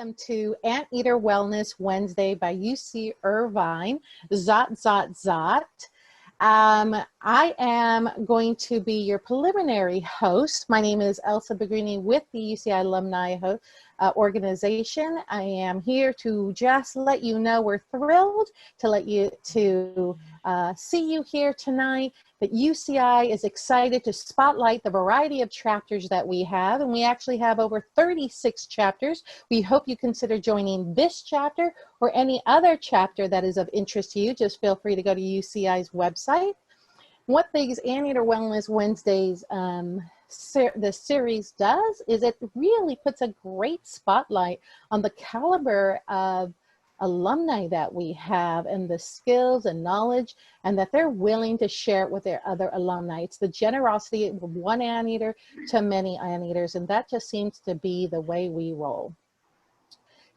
welcome to Anteater Wellness Wednesday by UC Irvine. Zot, zot, zot. I am going to be your preliminary host. My name is Elsa Begrini with the UCI Alumni Organization. I am here to just let you know we're thrilled to see you here tonight. That UCI is excited to spotlight the variety of chapters that we have, and we actually have over 36 chapters. We hope you consider joining this chapter or any other chapter that is of interest to you. Just feel free to go to UCI's website. What these Anteater Wellness Wednesdays the series does is it really puts a great spotlight on the caliber of alumni that we have and the skills and knowledge, and that they're willing to share it with their other alumni. It's the generosity of one anteater to many anteaters, and that just seems to be the way we roll.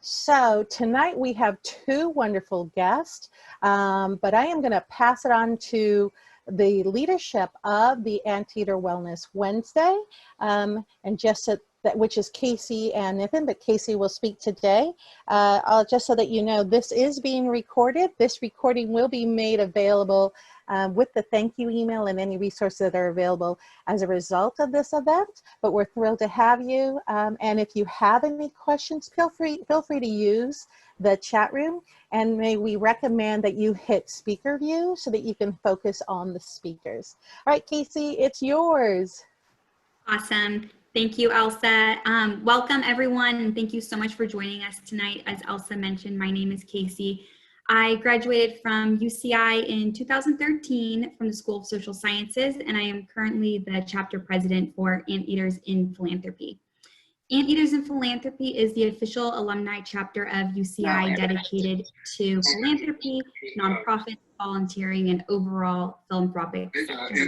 So tonight we have two wonderful guests, but I am going to pass it on to the leadership of the Anteater Wellness Wednesday, and just which is Casey and Nathan, but Casey will speak today. Just so that you know, this is being recorded. This recording will be made available with the thank you email and any resources that are available as a result of this event. But we're thrilled to have you. And if you have any questions, feel free to use the chat room. And may we recommend that you hit speaker view so that you can focus on the speakers. All right, Casey, it's yours. Awesome. Thank you, Elsa. Welcome, everyone, and thank you so much for joining us tonight. As Elsa mentioned, my name is Casey. I graduated from UCI in 2013 from the School of Social Sciences, and I am currently the chapter president for Anteaters in Philanthropy. Anteaters in Philanthropy is the official alumni chapter of UCI dedicated to philanthropy, nonprofits, volunteering, and overall philanthropic sector.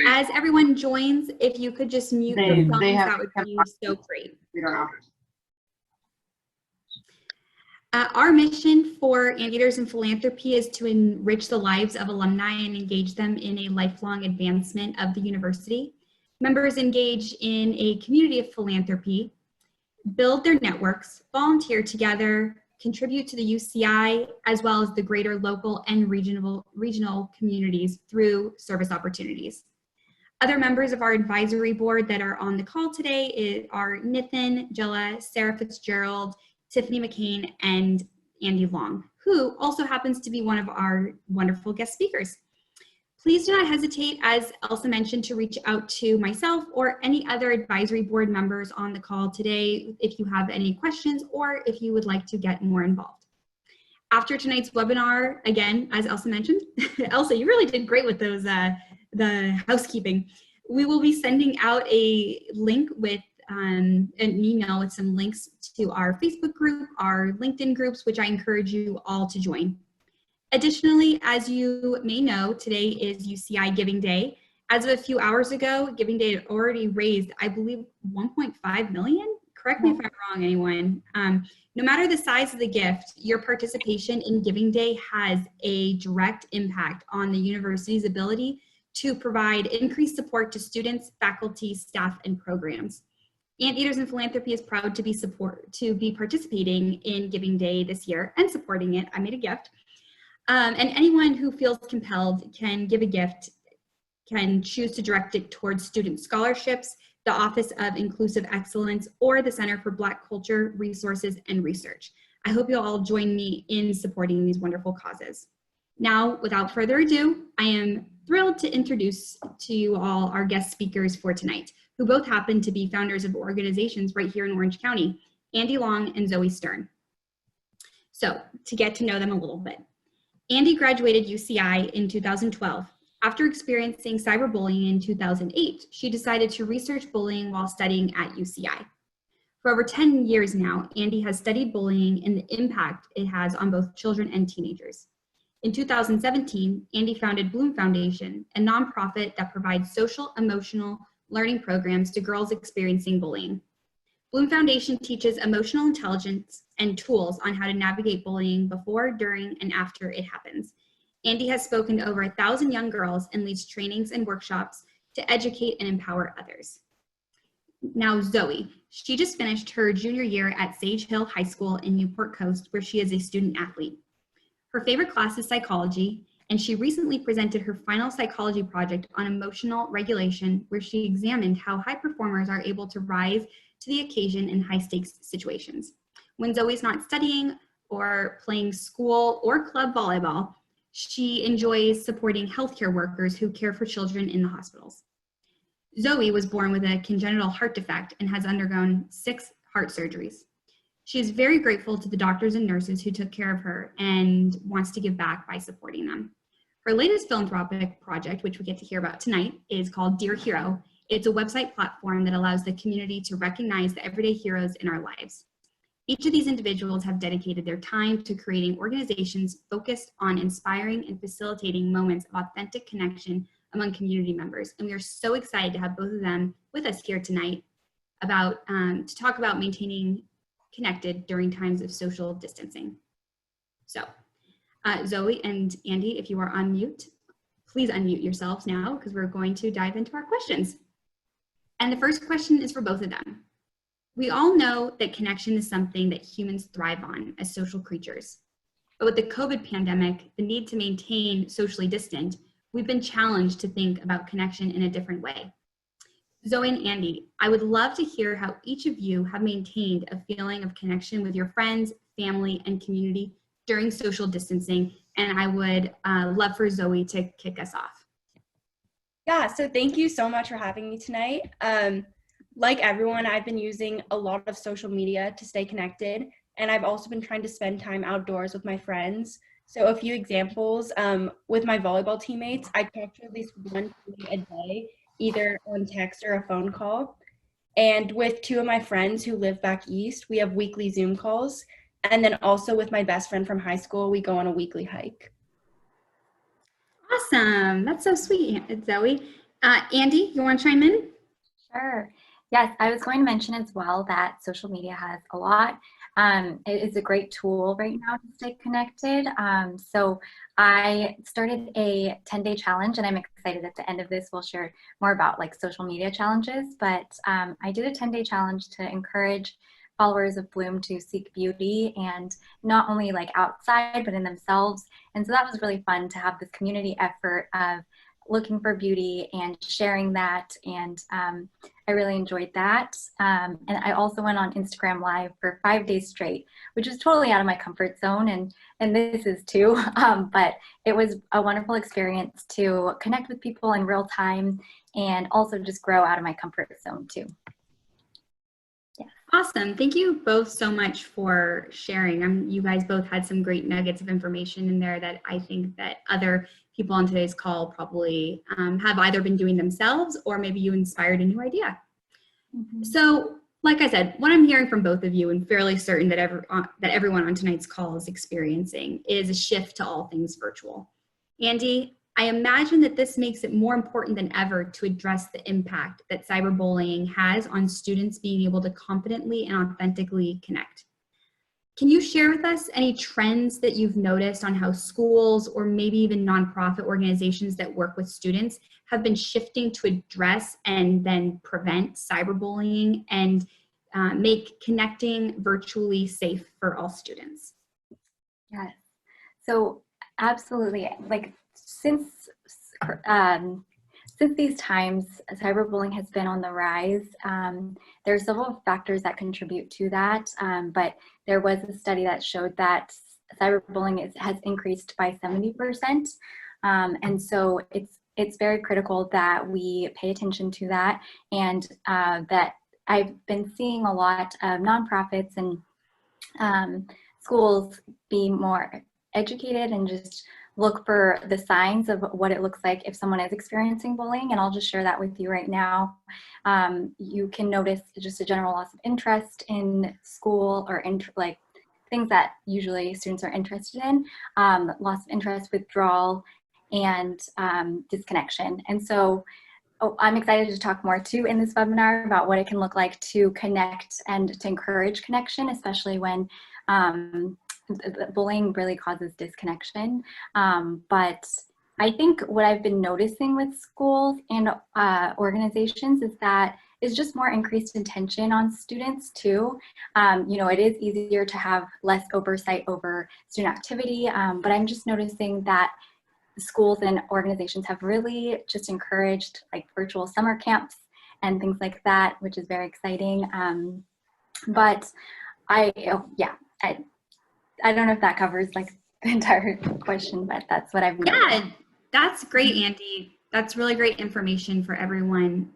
As everyone joins, if you could just mute your phones, that would be so great. Our mission for Anteaters in Philanthropy is to enrich the lives of alumni and engage them in a lifelong advancement of the university. Members engage in a community of philanthropy, build their networks, volunteer together, contribute to the UCI, as well as the greater local and regional communities through service opportunities. Other members of our advisory board that are on the call today are Nathan, Jella, Sarah Fitzgerald, Tiffany McCain, and Andy Long, who also happens to be one of our wonderful guest speakers. Please do not hesitate, as Elsa mentioned, to reach out to myself or any other advisory board members on the call today if you have any questions or if you would like to get more involved. After tonight's webinar, again, as Elsa mentioned, Elsa, you really did great with those, the housekeeping. We will be sending out a link with an email with some links to our Facebook group, our LinkedIn groups, which I encourage you all to join. Additionally, as you may know, today is UCI Giving Day. As of a few hours ago, Giving Day had already raised, I believe, 1.5 million. Correct me if I'm wrong, anyone. No matter the size of the gift, your participation in Giving Day has a direct impact on the university's ability to provide increased support to students, faculty, staff, and programs. Anteaters in Philanthropy is proud to be participating in Giving Day this year and supporting it. I made a gift. And anyone who feels compelled can give a gift, can choose to direct it towards student scholarships, the Office of Inclusive Excellence, or the Center for Black Culture, Resources, and Research. I hope you'll all join me in supporting these wonderful causes. Now, without further ado, I am thrilled to introduce to you all our guest speakers for tonight, who both happen to be founders of organizations right here in Orange County, Andy Long and Zoe Stern. So, to get to know them a little bit. Andy graduated UCI in 2012. After experiencing cyberbullying in 2008, she decided to research bullying while studying at UCI. For over 10 years now, Andy has studied bullying and the impact it has on both children and teenagers. In 2017, Andy founded Bloom Foundation, a nonprofit that provides social, emotional learning programs to girls experiencing bullying. Bloom Foundation teaches emotional intelligence and tools on how to navigate bullying before, during, and after it happens. Andy has spoken to over 1,000 young girls and leads trainings and workshops to educate and empower others. Now Zoe, she just finished her junior year at Sage Hill High School in Newport Coast, where she is a student athlete. Her favorite class is psychology, and she recently presented her final psychology project on emotional regulation, where she examined how high performers are able to rise to the occasion in high stakes situations. When Zoe's not studying or playing school or club volleyball, she enjoys supporting healthcare workers who care for children in the hospitals. Zoe was born with a congenital heart defect and has undergone 6 heart surgeries. She is very grateful to the doctors and nurses who took care of her and wants to give back by supporting them. Her latest philanthropic project, which we get to hear about tonight, is called Dear Hero. It's a website platform that allows the community to recognize the everyday heroes in our lives. Each of these individuals have dedicated their time to creating organizations focused on inspiring and facilitating moments of authentic connection among community members. And we are so excited to have both of them with us here tonight to talk about maintaining connected during times of social distancing. So Zoe and Andy, if you are on mute, please unmute yourselves now because we're going to dive into our questions. And the first question is for both of them. We all know that connection is something that humans thrive on as social creatures. But with the COVID pandemic, the need to maintain socially distant, we've been challenged to think about connection in a different way. Zoe and Andy, I would love to hear how each of you have maintained a feeling of connection with your friends, family, and community during social distancing. And I would love for Zoe to kick us off. Yeah, so thank you so much for having me tonight. Like everyone, I've been using a lot of social media to stay connected, and I've also been trying to spend time outdoors with my friends. So a few examples, with my volleyball teammates, I talk to at least one teammate a day, either on text or a phone call. And with 2 of my friends who live back east, we have weekly Zoom calls. And then also with my best friend from high school, we go on a weekly hike. Awesome, that's so sweet, Zoe. Andy, you want to chime in? Sure. Yes, I was going to mention as well that social media has a lot. It is a great tool right now to stay connected. So I started a 10-day challenge, and I'm excited at the end of this we'll share more about like social media challenges. But I did a 10-day challenge to encourage followers of Bloom to seek beauty, and not only like outside, but in themselves. And so that was really fun to have this community effort of looking for beauty and sharing that, and I really enjoyed that. And I also went on Instagram Live for 5 days straight, which is totally out of my comfort zone, and this is too, but it was a wonderful experience to connect with people in real time and also just grow out of my comfort zone too. Awesome. Thank you both so much for sharing. You guys both had some great nuggets of information in there that I think that other people on today's call probably have either been doing themselves, or maybe you inspired a new idea. Mm-hmm. So like I said, what I'm hearing from both of you, and fairly certain that everyone on tonight's call is experiencing, is a shift to all things virtual. Andy, I imagine that this makes it more important than ever to address the impact that cyberbullying has on students being able to confidently and authentically connect. Can you share with us any trends that you've noticed on how schools, or maybe even nonprofit organizations that work with students, have been shifting to address and then prevent cyberbullying and make connecting virtually safe for all students? Yes, so absolutely. Like since these times, cyberbullying has been on the rise. There are several factors that contribute to that, but there was a study that showed that cyberbullying has increased by 70%, and so it's very critical that we pay attention to that, and that I've been seeing a lot of nonprofits and schools be more educated and just look for the signs of what it looks like if someone is experiencing bullying. And I'll just share that with you right now. You can notice just a general loss of interest in school, or like things that usually students are interested in, loss of interest, withdrawal, and disconnection. And so I'm excited to talk more too in this webinar about what it can look like to connect and to encourage connection, especially when bullying really causes disconnection. But I think what I've been noticing with schools and organizations is that it's just more increased attention on students too. It is easier to have less oversight over student activity, but I'm just noticing that schools and organizations have really just encouraged like virtual summer camps and things like that, which is very exciting. But I don't know if that covers like the entire question, but that's what I've noticed. Yeah, that's great, Andy. That's really great information for everyone.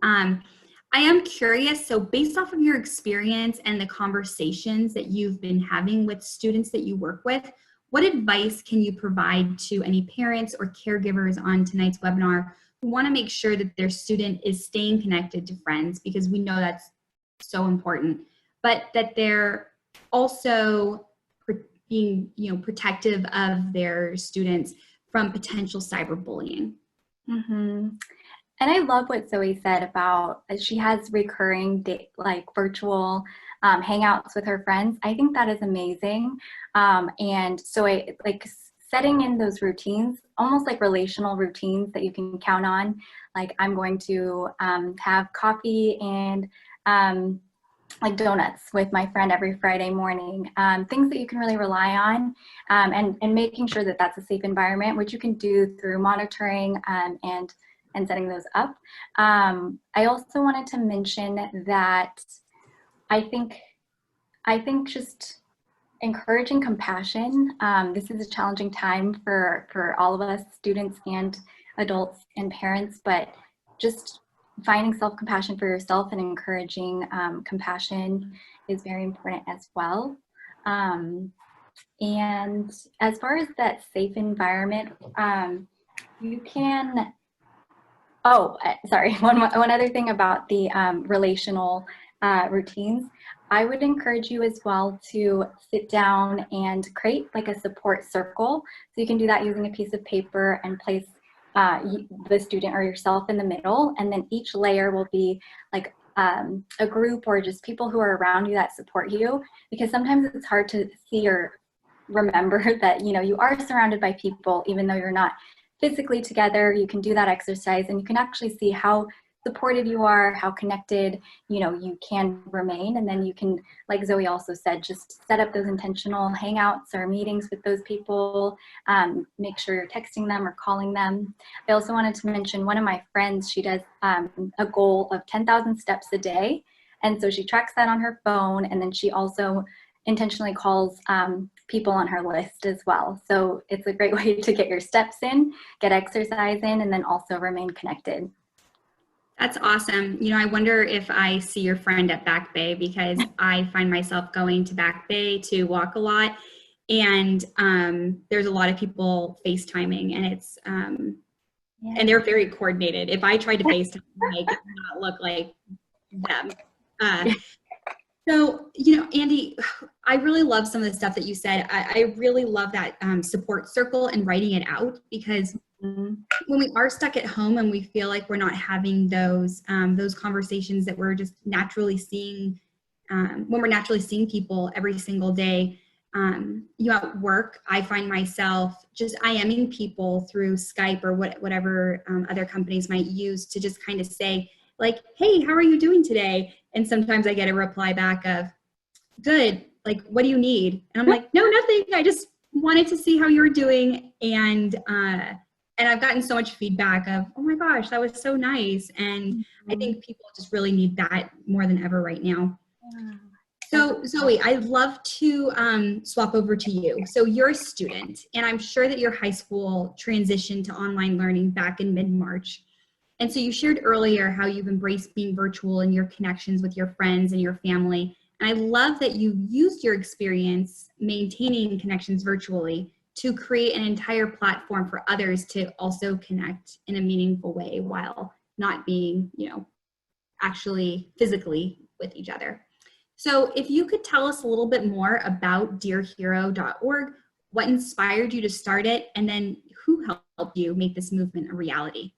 I am curious, so based off of your experience and the conversations that you've been having with students that you work with, what advice can you provide to any parents or caregivers on tonight's webinar who want to make sure that their student is staying connected to friends, because we know that's so important, but that they're also being, protective of their students from potential cyberbullying? Mm-hmm. And I love what Zoe said about she has recurring virtual hangouts with her friends. I think that is amazing. And so I like setting in those routines, almost like relational routines that you can count on. Like I'm going to have coffee and like donuts with my friend every Friday morning, things that you can really rely on, and making sure that that's a safe environment, which you can do through monitoring and setting those up. I also wanted to mention that I think just encouraging compassion. This is a challenging time for all of us, students and adults and parents, but just finding self-compassion for yourself and encouraging compassion is very important as well. And as far as that safe environment, you can, sorry, one other thing about the relational routines, I would encourage you as well to sit down and create like a support circle. So you can do that using a piece of paper and place the student or yourself in the middle, and then each layer will be like a group or just people who are around you that support you, because sometimes it's hard to see or remember that you are surrounded by people even though you're not physically together. You can do that exercise and you can actually see how supported you are, how connected you can remain, and then you can, like Zoe also said, just set up those intentional hangouts or meetings with those people. Make sure you're texting them or calling them. I also wanted to mention one of my friends, she does a goal of 10,000 steps a day, and so she tracks that on her phone, and then she also intentionally calls people on her list as well. So it's a great way to get your steps in, get exercise in, and then also remain connected. That's awesome. I wonder if I see your friend at Back Bay, because I find myself going to Back Bay to walk a lot, and there's a lot of people FaceTiming, and it's and they're very coordinated. If I tried to FaceTime, it would not look like them. So, Andy, I really love some of the stuff that you said. I really love that support circle and writing it out, because when we are stuck at home and we feel like we're not having those conversations that we're just naturally seeing, when we're naturally seeing people every single day, at work, I find myself just IMing people through Skype or whatever other companies might use to just kind of say, like, hey, how are you doing today? And sometimes I get a reply back of, good, like, what do you need? And I'm like, no, nothing. I just wanted to see how you were doing. And I've gotten so much feedback of, oh my gosh, that was so nice. And I think people just really need that more than ever right now. So Zoe, I'd love to swap over to you. So you're a student, and I'm sure that your high school transitioned to online learning back in mid-March. And so you shared earlier how you've embraced being virtual in your connections with your friends and your family. And I love that you used your experience maintaining connections virtually to create an entire platform for others to also connect in a meaningful way while not being, actually physically with each other. So if you could tell us a little bit more about dearhero.org, what inspired you to start it, and then who helped you make this movement a reality?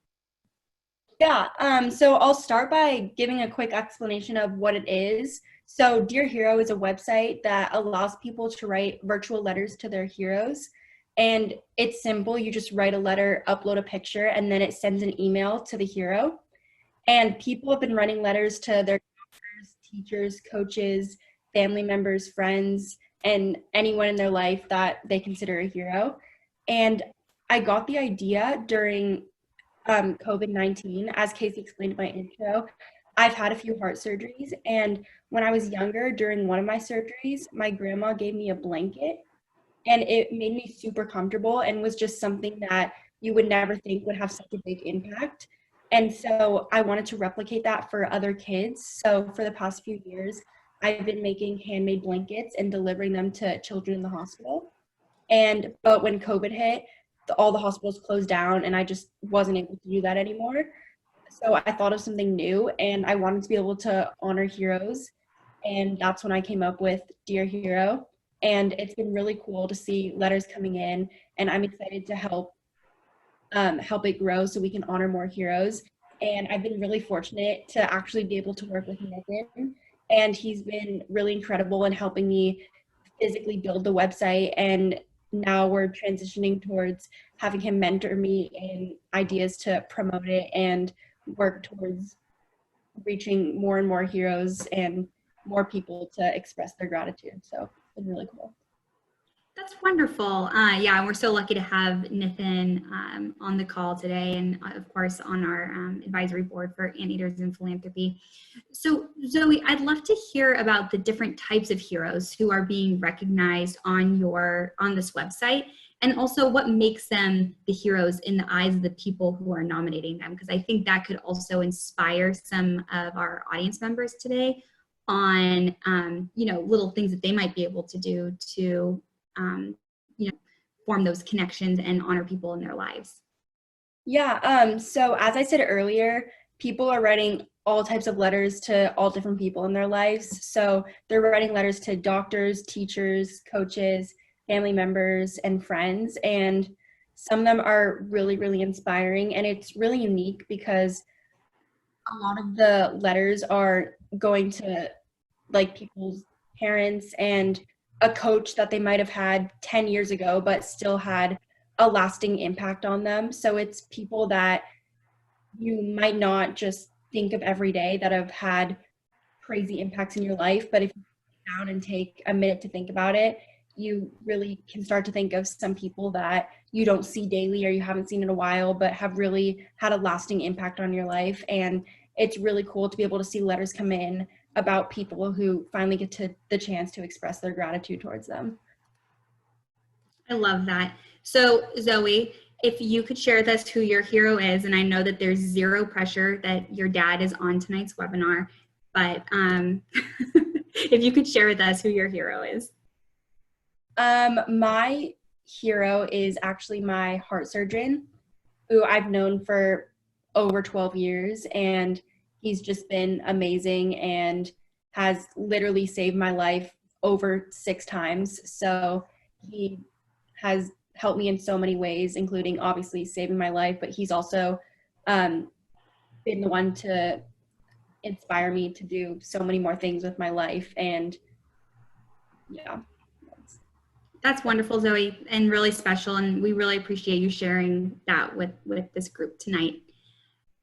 Yeah, so I'll start by giving a quick explanation of what it is. So Dear Hero is a website that allows people to write virtual letters to their heroes. And it's simple. You just write a letter, upload a picture, and then it sends an email to the hero. And people have been writing letters to their doctors, teachers, coaches, family members, friends, and anyone in their life that they consider a hero. And I got the idea during COVID-19. As Casey explained in my intro, I've had a few heart surgeries. And when I was younger, during one of my surgeries, my grandma gave me a blanket, and it made me super comfortable and was just something that you would never think would have such a big impact. And so I wanted to replicate that for other kids. So for the past few years, I've been making handmade blankets and delivering them to children in the hospital. But when COVID hit, all the hospitals closed down, and I just wasn't able to do that anymore. So I thought of something new, and I wanted to be able to honor heroes. And that's when I came up with Dear Hero. And it's been really cool to see letters coming in, and I'm excited to help it grow so we can honor more heroes. And I've been really fortunate to actually be able to work with Nathan, and he's been really incredible in helping me physically build the website. And now we're transitioning towards having him mentor me in ideas to promote it and work towards reaching more and more heroes and more people to express their gratitude. So it's been really cool. That's wonderful. Yeah, we're so lucky to have Nathan on the call today, and of course on our advisory board for Anteaters and Philanthropy. So Zoe, I'd love to hear about the different types of heroes who are being recognized on this website, and also what makes them the heroes in the eyes of the people who are nominating them, because I think that could also inspire some of our audience members today on little things that they might be able to do to form those connections and honor people in their lives. Yeah, so as I said earlier, people are writing all types of letters to all different people in their lives. So they're writing letters to doctors, teachers, coaches, family members, and friends. And some of them are really, really inspiring. And it's really unique because a lot of the letters are going to like people's parents and a coach that they might have had 10 years ago, but still had a lasting impact on them. So it's people that you might not just think of every day that have had crazy impacts in your life. But if you sit down and take a minute to think about it, you really can start to think of some people that you don't see daily or you haven't seen in a while, but have really had a lasting impact on your life. And it's really cool to be able to see letters come in about people who finally get to the chance to express their gratitude towards them. I love that. So Zoe, if you could share with us who your hero is, and I know that there's zero pressure that your dad is on tonight's webinar, but if you could share with us who your hero is. My hero is actually my heart surgeon, who I've known for over 12 years, and he's just been amazing and has literally saved my life over 6 times. So he has helped me in so many ways, including obviously saving my life, but he's also been the one to inspire me to do so many more things with my life. And yeah. That's wonderful, Zoe, and really special, and we really appreciate you sharing that with this group tonight.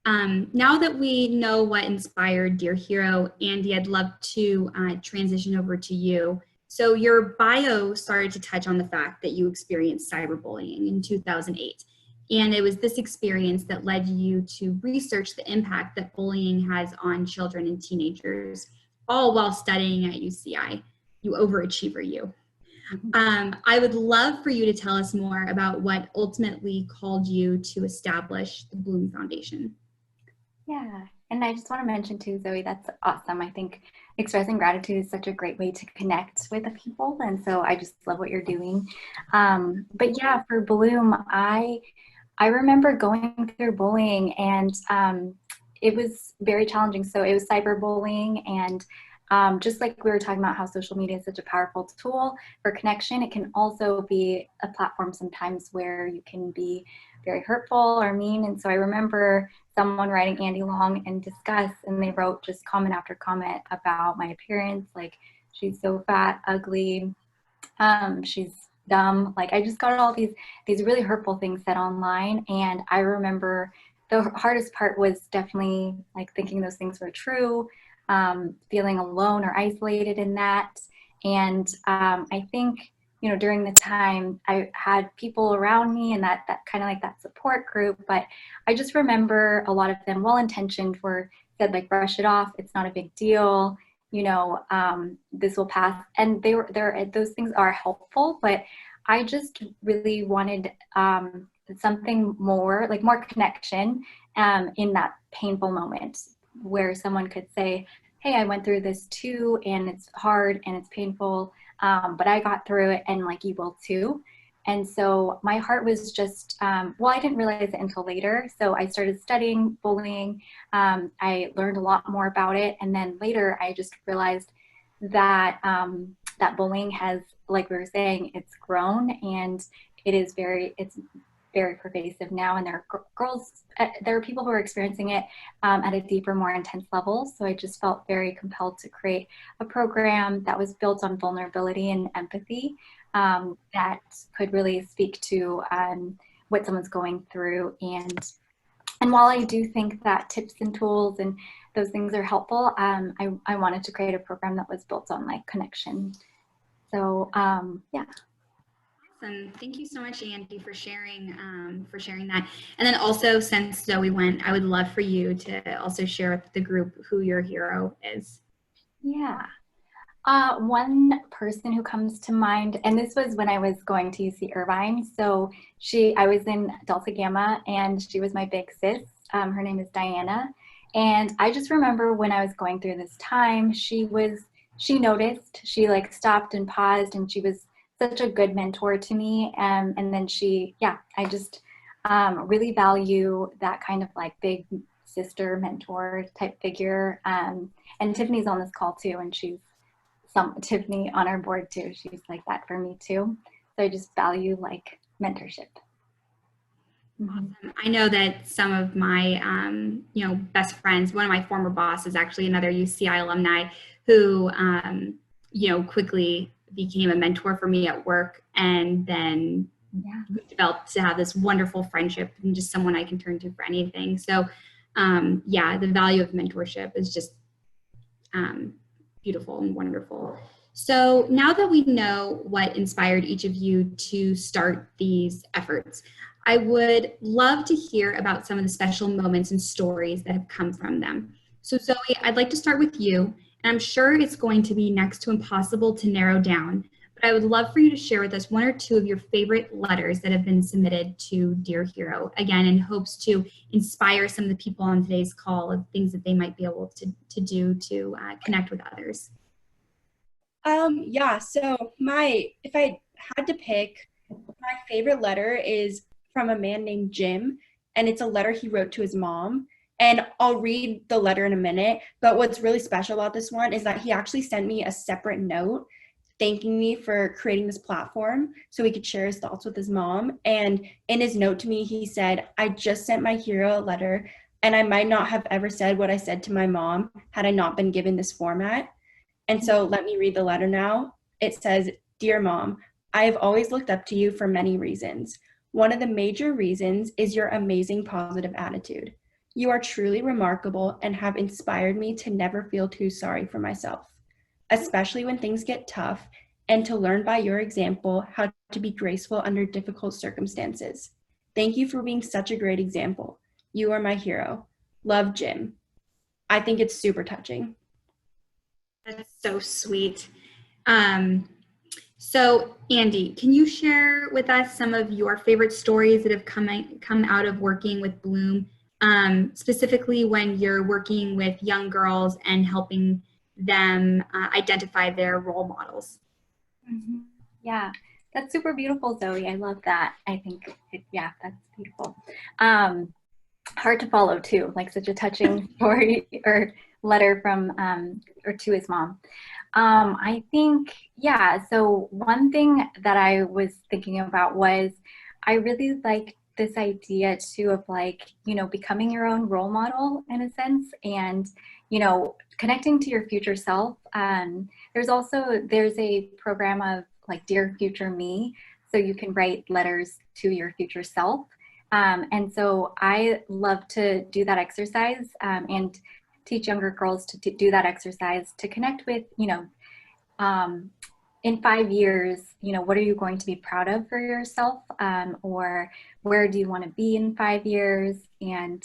Now that we know what inspired Dear Hero, Andy, I'd love to transition over to you. So your bio started to touch on the fact that you experienced cyberbullying in 2008. And it was this experience that led you to research the impact that bullying has on children and teenagers, all while studying at UCI. You overachiever, you. I would love for you to tell us more about what ultimately called you to establish the Bloom Foundation. Yeah, and I just want to mention too, Zoe, that's awesome. I think expressing gratitude is such a great way to connect with the people, and so I just love what you're doing. But yeah, for Bloom, I remember going through bullying, and it was very challenging. So it was cyberbullying, and just like we were talking about how social media is such a powerful tool for connection, it can also be a platform sometimes where you can be very hurtful or mean. And so I remember someone writing Andy Long and discuss, and they wrote just comment after comment about my appearance, like she's so fat, ugly, she's dumb. Like I just got all these really hurtful things said online. And I remember the hardest part was definitely like thinking those things were true, feeling alone or isolated in that. And I think, you know, during the time I had people around me and that kind of like that support group, but I just remember a lot of them well-intentioned were said like, brush it off. It's not a big deal. You know, this will pass. And they were there. Those things are helpful, but I just really wanted something more, like more connection in that painful moment where someone could say, hey, I went through this too, and it's hard and it's painful, but I got through it, and like you will too. And so my heart was just, well, I didn't realize it until later. So I started studying bullying. I learned a lot more about it. And then later I just realized that that bullying has, like we were saying, it's grown, and it's very pervasive now. And there are girls, there are people who are experiencing it at a deeper, more intense level. So I just felt very compelled to create a program that was built on vulnerability and empathy, that could really speak to what someone's going through. And while I do think that tips and tools and those things are helpful, I wanted to create a program that was built on like connection. So yeah. Awesome. Thank you so much, Andy, for sharing that. And then also, since Zoe went, I would love for you to also share with the group who your hero is. Yeah. One person who comes to mind, and this was when I was going to UC Irvine. So I was in Delta Gamma, and she was my big sis. Her name is Diana. And I just remember when I was going through this time, she noticed, she like stopped and paused, and she was such a good mentor to me. And then I just really value that kind of like big sister mentor type figure. And Tiffany's on this call too, and Tiffany on our board too. She's like that for me too. So I just value like mentorship. Awesome. I know that some of my, best friends, one of my former bosses, actually another UCI alumni who, quickly became a mentor for me at work, and then we developed to have this wonderful friendship and just someone I can turn to for anything. So, the value of mentorship is just beautiful and wonderful. So now that we know what inspired each of you to start these efforts, I would love to hear about some of the special moments and stories that have come from them. So Zoe, I'd like to start with you. And I'm sure it's going to be next to impossible to narrow down, but I would love for you to share with us one or two of your favorite letters that have been submitted to Dear Hero, again, in hopes to inspire some of the people on today's call of things that they might be able to do to connect with others. So if I had to pick, my favorite letter is from a man named Jim, and it's a letter he wrote to his mom. And I'll read the letter in a minute, but what's really special about this one is that he actually sent me a separate note thanking me for creating this platform so he could share his thoughts with his mom. And in his note to me, he said, I just sent my hero a letter, and I might not have ever said what I said to my mom had I not been given this format. And so let me read the letter now. It says, Dear Mom, I have always looked up to you for many reasons. One of the major reasons is your amazing positive attitude. You are truly remarkable and have inspired me to never feel too sorry for myself, especially when things get tough, and to learn by your example how to be graceful under difficult circumstances. Thank you for being such a great example. You are my hero. Love, Jim. I think it's super touching. That's so sweet. So Andy, can you share with us some of your favorite stories that have come out of working with Bloom? Specifically when you're working with young girls and helping them identify their role models. Mm-hmm. Yeah, that's super beautiful, Zoe. I love that. I think, that's beautiful. Hard to follow too, like such a touching story or letter from, or to his mom. I think, so one thing that I was thinking about was I really liked this idea too of like, becoming your own role model in a sense, and, connecting to your future self. There's a program of like Dear Future Me so you can write letters to your future self. And so I love to do that exercise and teach younger girls to do that exercise to connect with, in 5 years, what are you going to be proud of for yourself? Or where do you want to be in 5 years? And,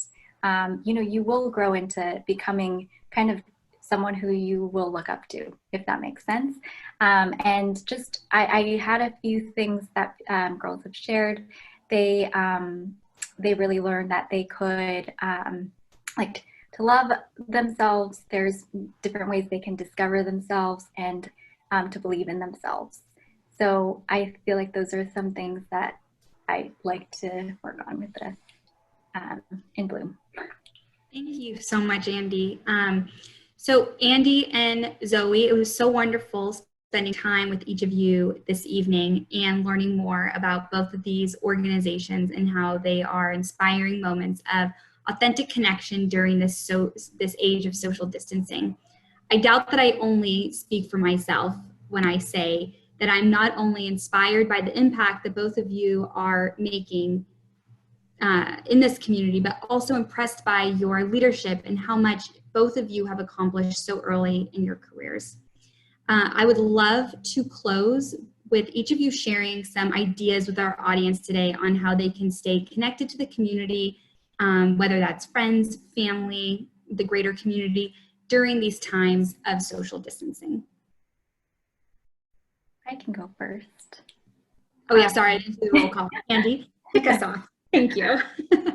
you will grow into becoming kind of someone who you will look up to, if that makes sense. And just, I had a few things that girls have shared. They really learned that they could, like, to love themselves. There's different ways they can discover themselves and to believe in themselves. So I feel like those are some things that I like to work on with the in Bloom. Thank you so much, Andy. So Andy and Zoe, it was so wonderful spending time with each of you this evening and learning more about both of these organizations and how they are inspiring moments of authentic connection during this age of social distancing. I doubt that I only speak for myself when I say that I'm not only inspired by the impact that both of you are making in this community, but also impressed by your leadership and how much both of you have accomplished so early in your careers. I would love to close with each of you sharing some ideas with our audience today on how they can stay connected to the community, whether that's friends, family, the greater community, during these times of social distancing. I can go first. Oh yeah, sorry, I didn't do the roll call. Andy, kick us off. Thank you.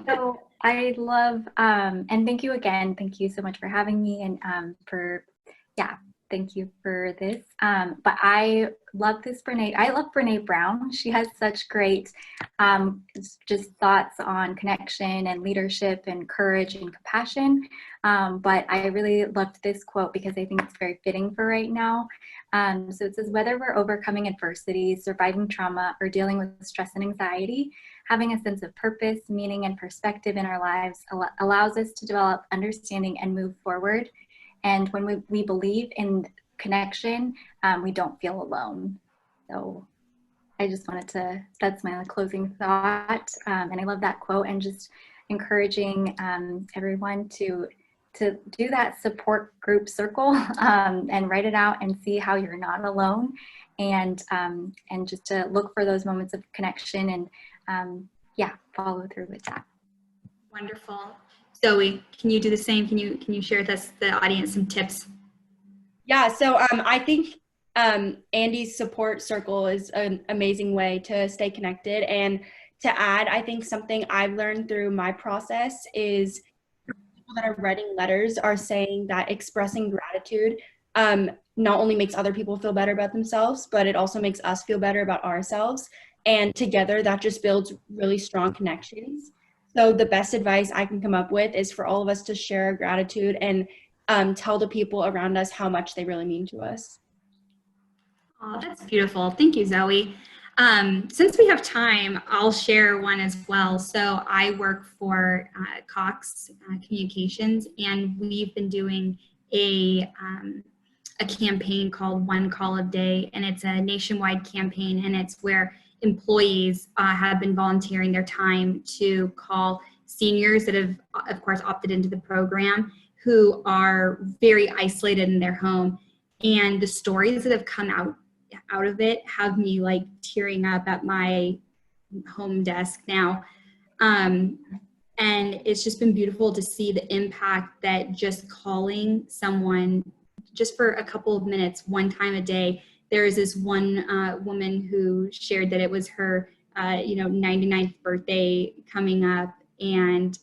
So I love, and thank you again. Thank you so much for having me and thank you for this. But I love this Brene. I love Brene Brown. She has such great just thoughts on connection and leadership and courage and compassion. But I really loved this quote because I think it's very fitting for right now. So it says, whether we're overcoming adversity, surviving trauma, or dealing with stress and anxiety, having a sense of purpose, meaning, and perspective in our lives allows us to develop understanding and move forward. And when we believe in connection, we don't feel alone. So I just wanted to, that's my closing thought. And I love that quote, and just encouraging everyone to do that support group circle and write it out and see how you're not alone, and just to look for those moments of connection and follow through with that. Wonderful. Zoe, can you do the same? Can you share with us, the audience, some tips? Yeah, so I think Andy's support circle is an amazing way to stay connected. And to add, I think something I've learned through my process is people that are writing letters are saying that expressing gratitude not only makes other people feel better about themselves, but it also makes us feel better about ourselves. And together that just builds really strong connections. So the best advice I can come up with is for all of us to share our gratitude and tell the people around us how much they really mean to us. Oh, that's beautiful. Thank you, Zoe. Since we have time, I'll share one as well. So I work for Cox Communications, and we've been doing a campaign called One Call a Day, and it's a nationwide campaign, and it's where employees have been volunteering their time to call seniors that have, of course, opted into the program, who are very isolated in their home. And the stories that have come out of it have me like tearing up at my home desk now. And it's just been beautiful to see the impact that just calling someone just for a couple of minutes, one time a day. There is this one woman who shared that it was her 99th birthday coming up, and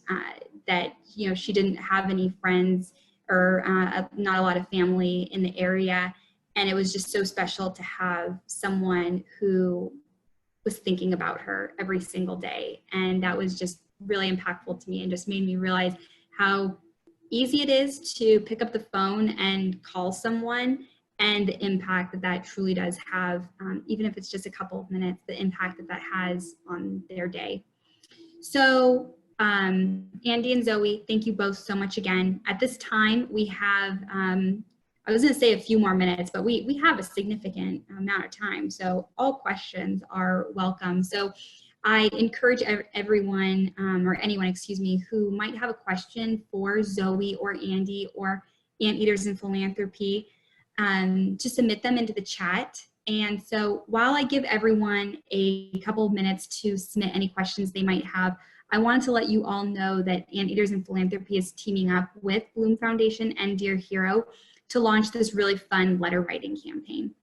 that she didn't have any friends or not a lot of family in the area, and it was just so special to have someone who was thinking about her every single day. And that was just really impactful to me, and just made me realize how easy it is to pick up the phone and call someone, and the impact that that truly does have, even if it's just a couple of minutes, the impact that that has on their day. So Andy and Zoe, thank you both so much again. At this time, we have I was going to say a few more minutes, but we have a significant amount of time. So all questions are welcome. So I encourage everyone, or anyone, excuse me, who might have a question for Zoe or Andy or Anteaters in Philanthropy, to submit them into the chat. And so while I give everyone a couple of minutes to submit any questions they might have, I wanted to let you all know that Anteaters in Philanthropy is teaming up with Bloom Foundation and Dear Hero to launch this really fun letter writing campaign.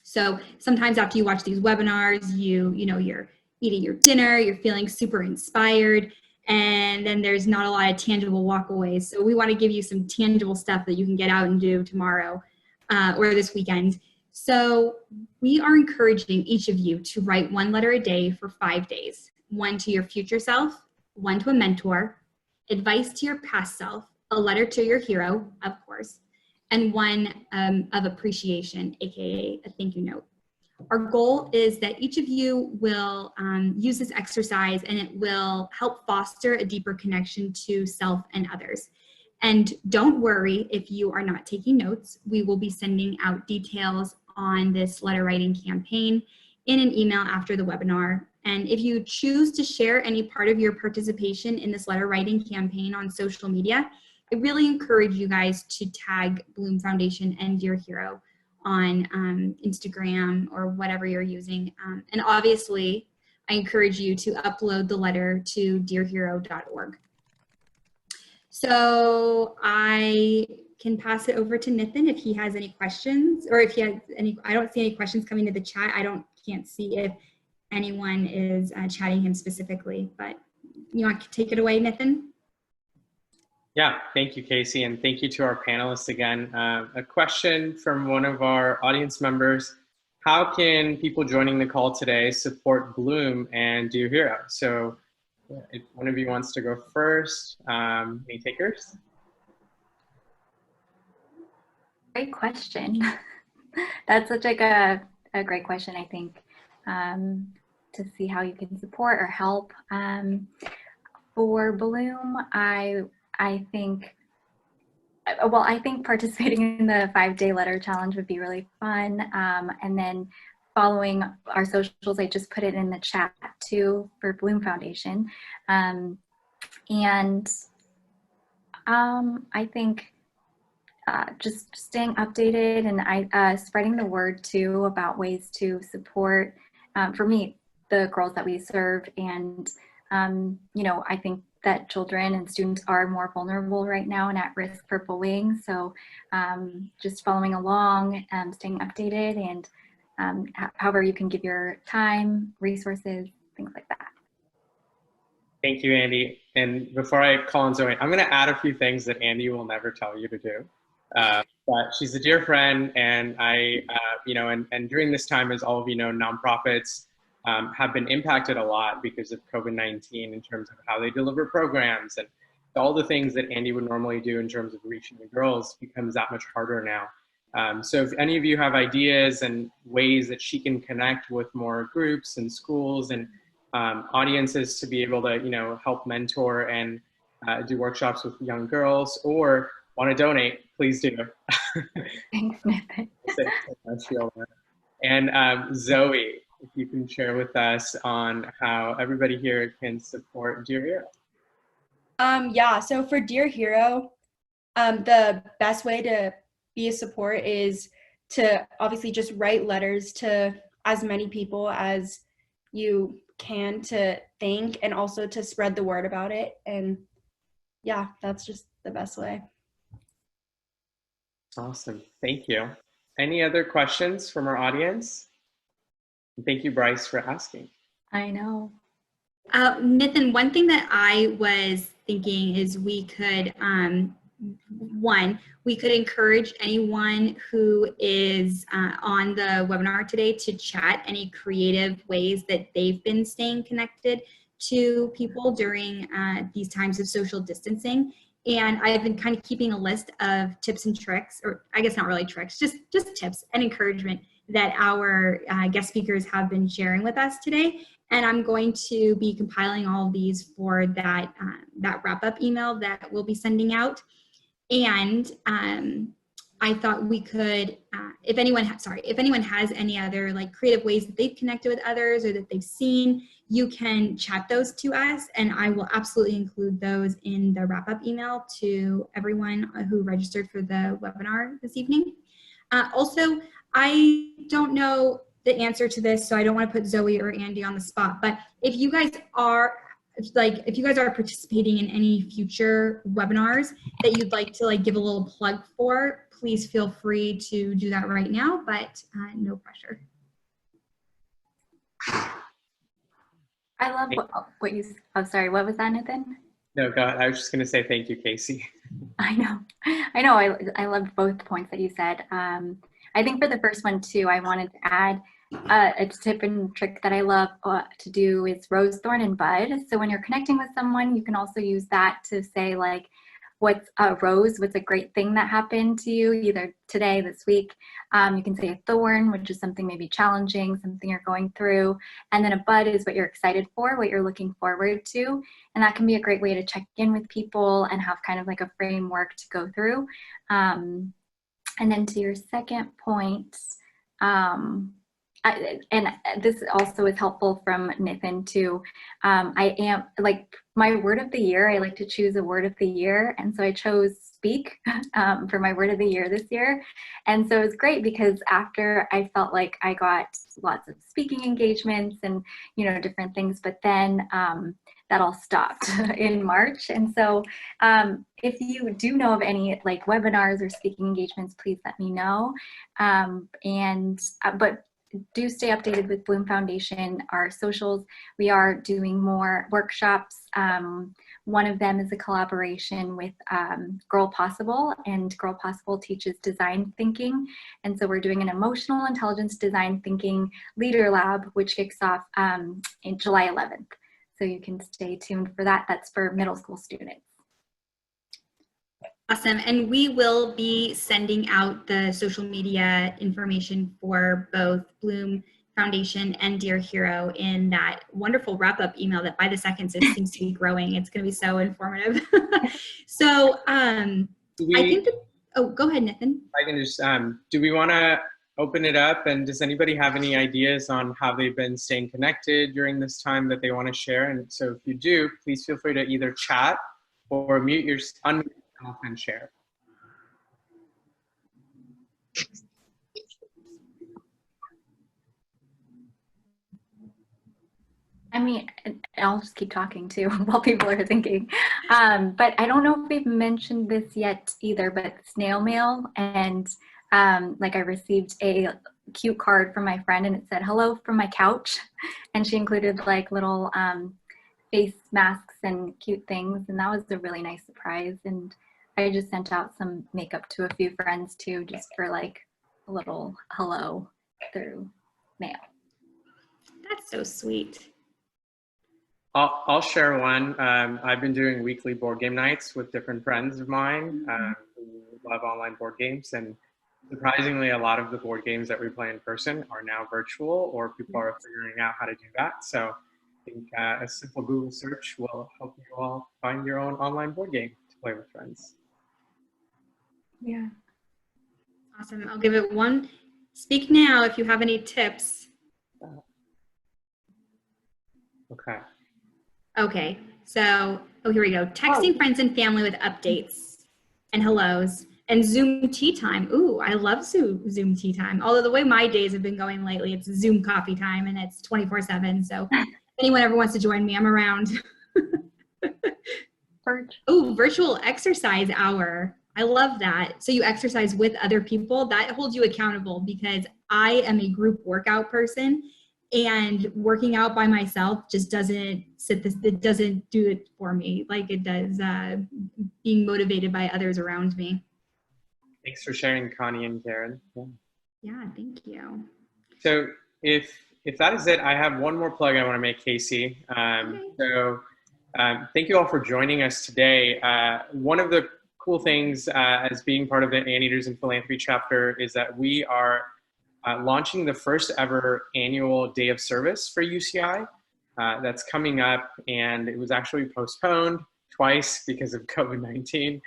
So sometimes after you watch these webinars, you're eating your dinner, you're feeling super inspired, and then there's not a lot of tangible walkaways. So we want to give you some tangible stuff that you can get out and do tomorrow or this weekend. So we are encouraging each of you to write 1 letter a day for 5 days. 1 to your future self, 1 to a mentor, advice to your past self, a letter to your hero, of course, and 1 of appreciation, aka a thank you note. Our goal is that each of you will use this exercise, and it will help foster a deeper connection to self and others. And don't worry if you are not taking notes. We will be sending out details on this letter writing campaign in an email after the webinar. And if you choose to share any part of your participation in this letter writing campaign on social media, I really encourage you guys to tag Bloom Foundation and Dear Hero on Instagram or whatever you're using. And obviously, I encourage you to upload the letter to dearhero.org. So I can pass it over to Nathan if he has any questions, or if he has any. I don't see any questions coming to the chat. Can't see if anyone is chatting him specifically, but you want to take it away, Nathan? Yeah, thank you, Casey, and thank you to our panelists again. A question from one of our audience members: how can people joining the call today support Bloom and Dear Hero? So if one of you wants to go first, any takers? Great question. That's such like a great question, I think, to see how you can support or help. For Bloom, I think participating in the 5-day letter challenge would be really fun. And then following our socials, I just put it in the chat too for Bloom Foundation. I think just staying updated and spreading the word too about ways to support, for me, the girls that we serve. And, I think that children and students are more vulnerable right now and at risk for bullying. So just following along, staying updated, and however you can give your time, resources, things like that. Thank you, Andy. And before I call on Zoe, I'm going to add a few things that Andy will never tell you to do. But she's a dear friend, and and during this time, as all of you know, nonprofits have been impacted a lot because of COVID-19 in terms of how they deliver programs, and all the things that Andy would normally do in terms of reaching the girls becomes that much harder now. So if any of you have ideas and ways that she can connect with more groups and schools and audiences to be able to, help mentor and do workshops with young girls, or want to donate, please do. Thanks, Nathan. And Zoe, if you can share with us on how everybody here can support Dear Hero. Yeah, so for Dear Hero, the best way to be a support is to obviously just write letters to as many people as you can to thank, and also to spread the word about it. And yeah, that's just the best way. Awesome, thank you. Any other questions from our audience? Thank you, Bryce, for asking. I know. Nathan, one thing that I was thinking is we could, we could encourage anyone who is on the webinar today to chat any creative ways that they've been staying connected to people during these times of social distancing. And I've been kind of keeping a list of tips and tricks, or I guess not really tricks, just tips and encouragement that our guest speakers have been sharing with us today. And I'm going to be compiling all of these for that, that wrap-up email that we'll be sending out. And I thought we could, if anyone has any other like creative ways that they've connected with others or that they've seen, you can chat those to us, and I will absolutely include those in the wrap-up email to everyone who registered for the webinar this evening. Also, I don't know the answer to this, so I don't want to put Zoe or Andy on the spot, but if you guys are participating in any future webinars that you'd like to give a little plug for, please feel free to do that right now, but no pressure. I love what you, oh, sorry, what was that, Nathan? No, go ahead. I was just going to say thank you, Casey. I know. I loved both points that you said. I think for the first one too, I wanted to add a tip and trick that I love to do is rose, thorn, and bud. So when you're connecting with someone, you can also use that to say what's a rose, what's a great thing that happened to you either today, this week. You can say a thorn, which is something maybe challenging, something you're going through. And then a bud is what you're excited for, what you're looking forward to. And that can be a great way to check in with people and have kind of like a framework to go through. And then to your second point, and this also is helpful from Nathan too. I am my word of the year, I like to choose a word of the year. And so I chose speak for my word of the year this year. And so it's great because after I felt like I got lots of speaking engagements and, different things, but then that all stopped in March. And so if you do know of any webinars or speaking engagements, please let me know. But do stay updated with Bloom Foundation, our socials. We are doing more workshops. One of them is a collaboration with Girl Possible, and Girl Possible teaches design thinking. And so we're doing an emotional intelligence design thinking leader lab, which kicks off in July 11th. So you can stay tuned for that. That's for middle school students. Awesome. And we will be sending out the social media information for both Bloom Foundation and Dear Hero in that wonderful wrap-up email that by the seconds it seems to be growing. It's going to be so informative. So I think that, oh, go ahead, Nathan. I can just, do we want to open it up, and does anybody have any ideas on how they've been staying connected during this time that they want to share? And so if you do, please feel free to either chat or unmute yourself and share. I mean, I'll just keep talking too while people are thinking. But I don't know if we've mentioned this yet either, but snail mail. And I received a cute card from my friend and it said, "Hello from my couch." And she included little face masks and cute things. And that was a really nice surprise. And I just sent out some makeup to a few friends too, just for a little hello through mail. That's so sweet. I'll share one. I've been doing weekly board game nights with different friends of mine who love online board games, and surprisingly, a lot of the board games that we play in person are now virtual, or people are figuring out how to do that. So I think a simple Google search will help you all find your own online board game to play with friends. Yeah. Awesome. I'll give it one. Speak now if you have any tips. Okay. Okay. So, here we go. Texting friends and family with updates and hellos, and Zoom tea time. Ooh, I love Zoom tea time. Although the way my days have been going lately, it's Zoom coffee time and it's 24/7. So if anyone ever wants to join me, I'm around. Ooh, virtual exercise hour. I love that. So you exercise with other people. That holds you accountable because I am a group workout person, and working out by myself just doesn't it doesn't do it for me like it does being motivated by others around me. Thanks for sharing, Connie and Karen. Yeah, thank you. So if that is it, I have one more plug I want to make, Casey. Okay. So thank you all for joining us today. One of the cool things as being part of the Anteaters and Philanthropy chapter is that we are launching the first ever annual day of service for UCI. That's coming up, and it was actually postponed twice because of COVID-19.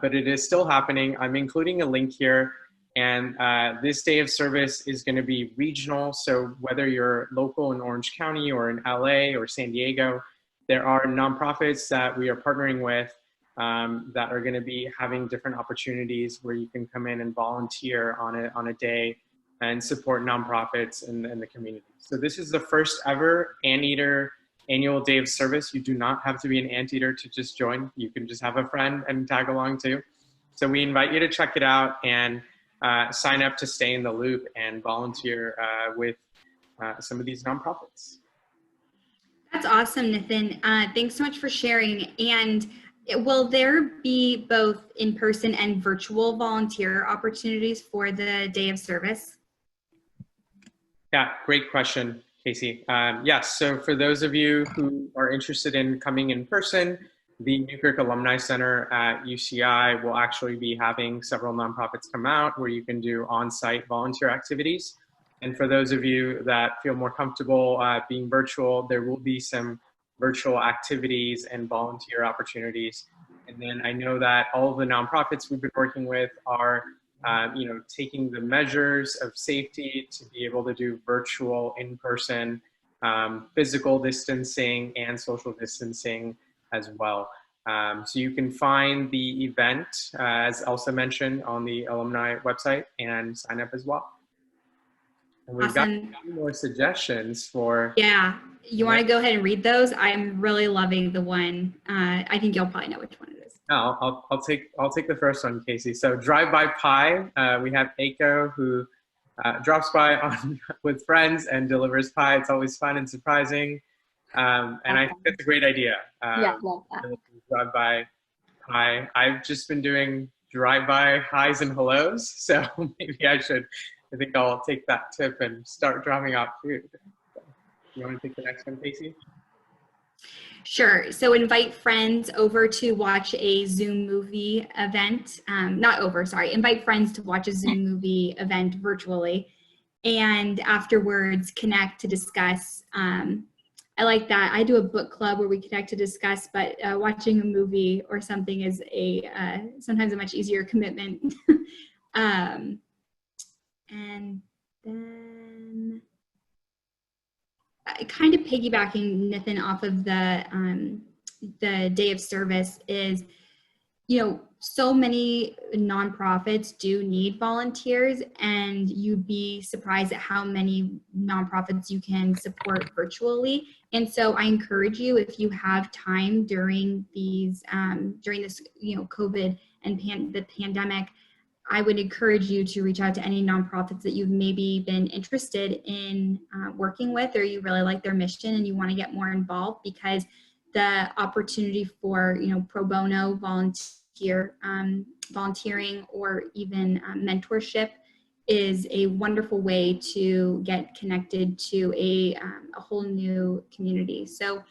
but it is still happening. I'm including a link here. And this day of service is going to be regional. So whether you're local in Orange County or in LA or San Diego, there are nonprofits that we are partnering with that are going to be having different opportunities where you can come in and volunteer on a day and support nonprofits in the community. So this is the first ever Anteater annual day of service. You do not have to be an Anteater to just join. You can just have a friend and tag along too. So we invite you to check it out and sign up to stay in the loop and volunteer with some of these nonprofits. That's awesome, Nathan. Thanks so much for sharing. And will there be both in-person and virtual volunteer opportunities for the day of service? Yeah, great question, Casey. Yes, so for those of you who are interested in coming in person, the Newkirk Alumni Center at UCI will actually be having several nonprofits come out where you can do on-site volunteer activities. And for those of you that feel more comfortable being virtual, there will be some virtual activities and volunteer opportunities. And then I know that all of the nonprofits we've been working with are taking the measures of safety to be able to do virtual, in-person, physical distancing and social distancing as well. So you can find the event, as Elsa mentioned, on the alumni website and sign up as well. And we've got a few more suggestions for... Yeah, you want to go ahead and read those? I'm really loving the one. I think you'll probably know which one it is. No, I'll take the first one, Casey. So drive-by pie, we have Aiko who drops by with friends and delivers pie. It's always fun and surprising. And I think that's a great idea. Yeah, love that. Drive-by pie. I've just been doing drive-by highs and hellos, so maybe I think I'll take that tip and start dropping off food. You want to take the next one, Casey? Sure. So invite friends over to watch a Zoom movie event. Invite friends to watch a Zoom movie event virtually. And afterwards, connect to discuss. I like that. I do a book club where we connect to discuss, but watching a movie or something is sometimes a much easier commitment. And then kind of piggybacking Nathan off of the day of service is, so many nonprofits do need volunteers, and you'd be surprised at how many nonprofits you can support virtually. And so I encourage you, if you have time during this, COVID and the pandemic, I would encourage you to reach out to any nonprofits that you've maybe been interested in working with, or you really like their mission and you want to get more involved, because the opportunity for, pro bono volunteering or even mentorship is a wonderful way to get connected to a whole new community. So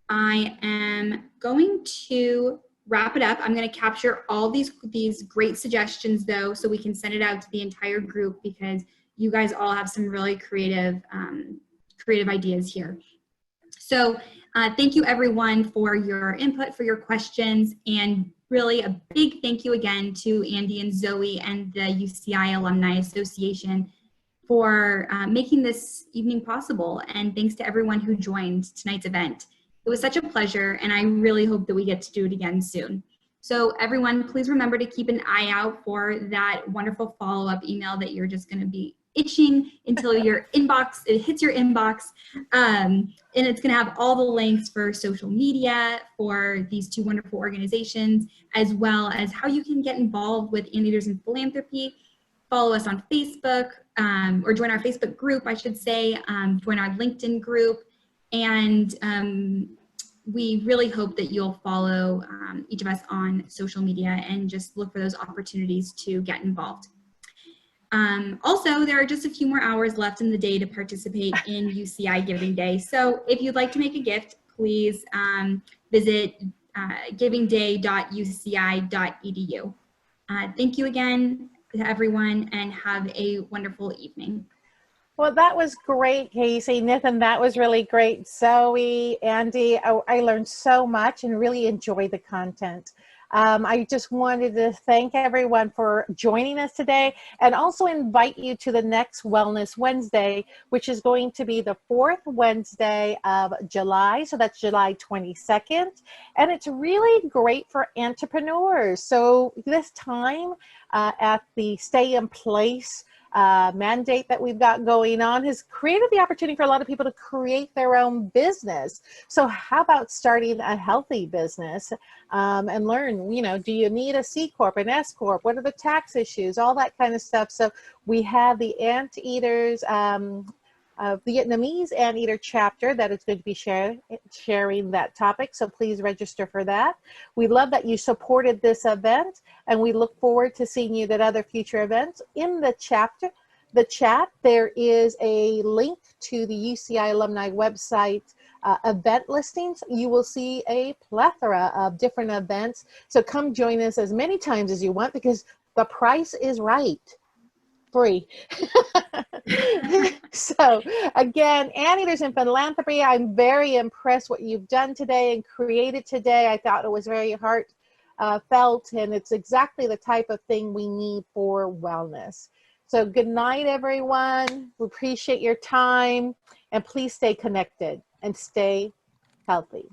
I am going to wrap it up. I'm going to capture all these great suggestions though, so we can send it out to the entire group, because you guys all have some really creative ideas here. So thank you everyone for your input, for your questions, and really a big thank you again to Andy and Zoe and the UCI Alumni Association for making this evening possible. And thanks to everyone who joined tonight's event. It was such a pleasure, and I really hope that we get to do it again soon. So everyone, please remember to keep an eye out for that wonderful follow-up email that you're just gonna be itching until your inbox, it hits your inbox. And it's gonna have all the links for social media for these two wonderful organizations, as well as how you can get involved with Anteaters in Philanthropy. Follow us on Facebook, or join our Facebook group, I should say, join our LinkedIn group. And we really hope that you'll follow each of us on social media and just look for those opportunities to get involved. Also, there are just a few more hours left in the day to participate in UCI Giving Day. So if you'd like to make a gift, please visit givingday.uci.edu. Thank you again to everyone, and have a wonderful evening. Well, that was great, Casey. Nathan, that was really great. Zoe, Andy, I learned so much and really enjoyed the content. I just wanted to thank everyone for joining us today and also invite you to the next Wellness Wednesday, which is going to be the 4th Wednesday of July. So that's July 22nd. And it's really great for entrepreneurs. So this time at the Stay in Place mandate that we've got going on has created the opportunity for a lot of people to create their own business. So how about starting a healthy business and learn, do you need a C Corp, an S Corp? What are the tax issues? All that kind of stuff. So we have the Anteaters, Vietnamese Anteater chapter that is going to be sharing that topic. So please register for that. We love that you supported this event, and we look forward to seeing you at other future events. In the chat, there is a link to the UCI alumni website event listings. You will see a plethora of different events. So come join us as many times as you want, because the price is right. Free. So again, Anteaters in Philanthropy, I'm very impressed what you've done today and created today. I thought it was very heartfelt, and it's exactly the type of thing we need for wellness. So good night, everyone. We appreciate your time, and please stay connected and stay healthy.